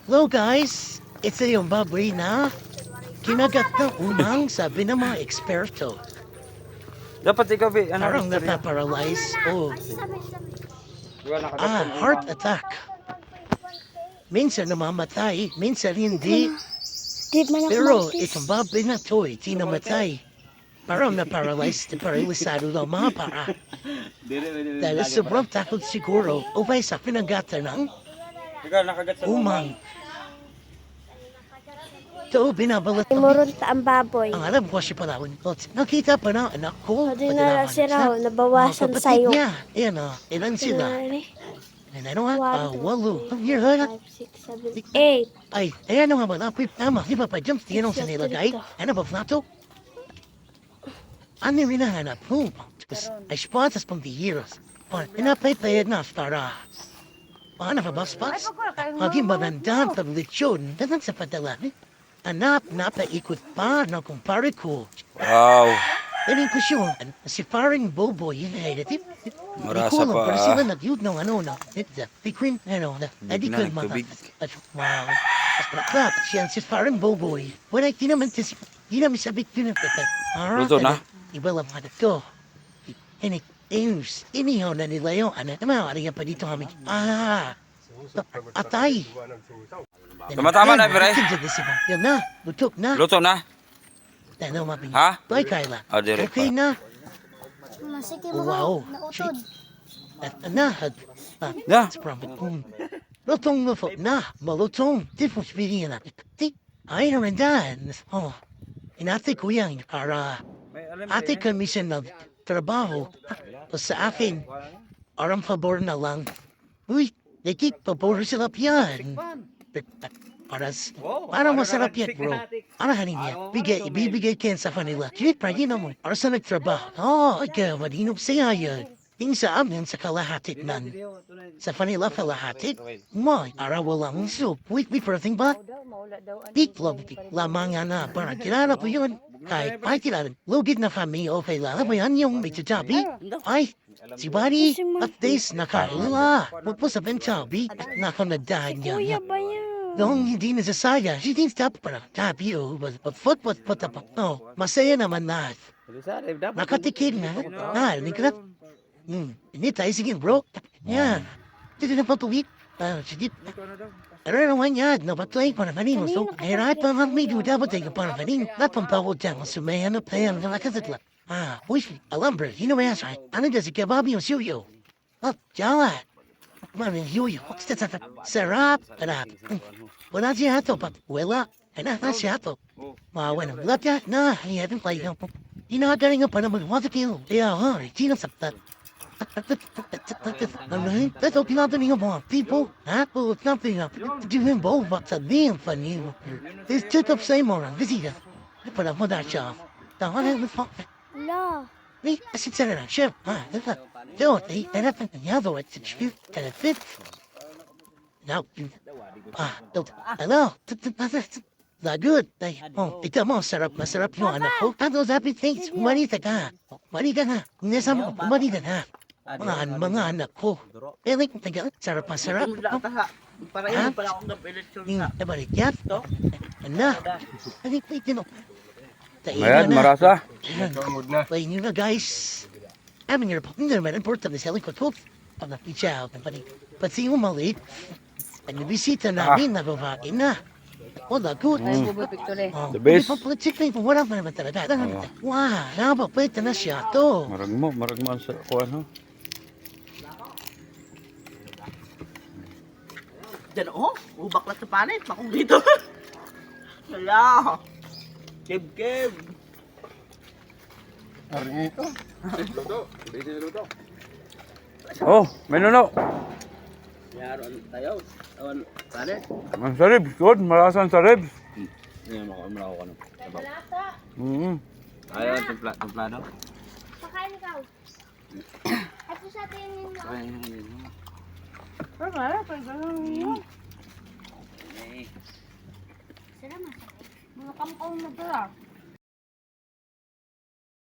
Hello guys, it's yung baboy na kinagat ng umang sabi ng mga eksperto. Dapat ikaw, Bi, ano, Parang istorya? napaparalyze o Wala nakagat ng heart umang. attack. Minsan namamatay, minsan hindi. Di man ako Pero marites. itong baboy na to ay di namatay. Parang naparalyze na paralisado ng mga para. Dahil sobrang takot siguro upay sa pinagatan ng Ikaw, nakagat sa umang. Ito binabalat Imuron ta ang baboy. ang alam ko si Palawin. Nakita pa na anak ko. Pwede na si Raul, nabawasan Mga kapatid sa'yo. niya. Ayan o, ilan sila? Ano nga? Walo. Ang hirap. 5, 6, 7, 8. Ay, ayan nga ba? Napit tama. Di ba pa jump? Tinong sa nilagay? Ano ba plato? Ano yung hinahanap mo? Ay, spotas pang bihiros. Pinapaypayad na para. Paano ba ba spots? Maging magandang paglitsyon. Dalang sa padala. Anak, napaikot pa ng kumpare ko. Wow. Galing ko siya. Si paring Boboy, yun ay natin. Marasa pa, Pero sila nag-yun ng ano na. Piquin, ano na. Adi ko yung tubig. Wow. Tapos siya si paring Boboy. Wala, di naman sabit yun ang patay. Luto na? Iba lang mga to. Inihaw na nila yung ano. Naman, pa dito kami. Atay. Tama-tama na, Bire. Yan na, lutok na. Luto na? Ano mabing? Ha? Toy Kyla. Ah, direct Okay pa. na. Masiki Oh, mo wow. nautod. Nahag. Na. Lutong na po na. Malutong. Di po sabihin na. Di. Ay naman dan. Oh. Inate ko yan. Para ate kami siya na trabaho. Sa akin. Arang pabor na lang. Uy. Nakik, pabor sila yan. Parang masarap yan, bro. Arahanin niya. Ibibigay kayo sa kanila. Sige, pwede naman. Para sa nagtrabaho. Ikaw, madinop siya yan. Yung sa amin, sa kalahatit nan. Sa kanila kalahatit. May, araw walang soup. Wait, parating ba? Itlog, lamang nga na. Parang kilala ko yun. Kahit kilala. Lugid na kami, okay lang. Alam mo yan, yung may tatabi? Ay, si Buddy, at this, nakaila. Huwag po sabihin tabi. At nakanagdahan niya. Kuya ba yan? Noong hindi nasasaya, she didn't stop para tabi o foot no, masaya naman na. Nakatikid na. Hindi ka na. Hindi tayo, sige bro. Yan. Dito na patuwid. Sige. Pero naman yan, napatuloy pa na kanino. So, kahit pa nga may duda ba tayo pa na kanino. Napampawad dyan, sumayanap tayo na nakasatla. Uy, alam bro, sino ba yan sa ano dyan si Kebabi yung suyo? Jawa. Maraming yuyo. Sarap. Wala siya ito, but wala. Ano siya ito? Wala. Wala siya. Na, I haven't played him. Inagaling pa naman. What's the deal? Kaya, hindi na sakta. Ito, pinataling ang mga people. Oh, it's nothing up. Do him both, but sabihin pa niyo. This took up same orang. Visita. Para mo na siya. Tama na yung La. Wait, asit sa lang siya. So, hanap ng kanyado at sa fifth. Now, hello. Good. Ito mo, masarap yung anak ko. Ano sabi, thanks, umarita ka. Umarita ka. Kung nasa mo, umarita ka. Mga anak ko. Pero kung taga, sarap. Para yun pala akong napilit yun. Nabalik yan. Ano? Ano yung tino? Ayan, marasa. Play nyo na, guys. Amin nga po, hindi naman important na selling ko to. Pag nakichaw, pati yung mali. Ang bisita namin, nababain na. Wala, good. The best. Politik na yung wala pa naman talaga. Wow, napapwede na siya to. Marag mo sa kuwan, ha? Diyan, ubaklat sa panit. Bakong dito. Wala. Keb. Oh, menuno. Yaroon tayo. Awan, panit. Ang sarib, good. Marasa ang sarib. Hindi mo ako ka ng Mm. Ayaw, templado. Pakain ikaw. Ako sa tingin mo. Salamat. Mga kamukaw na dala.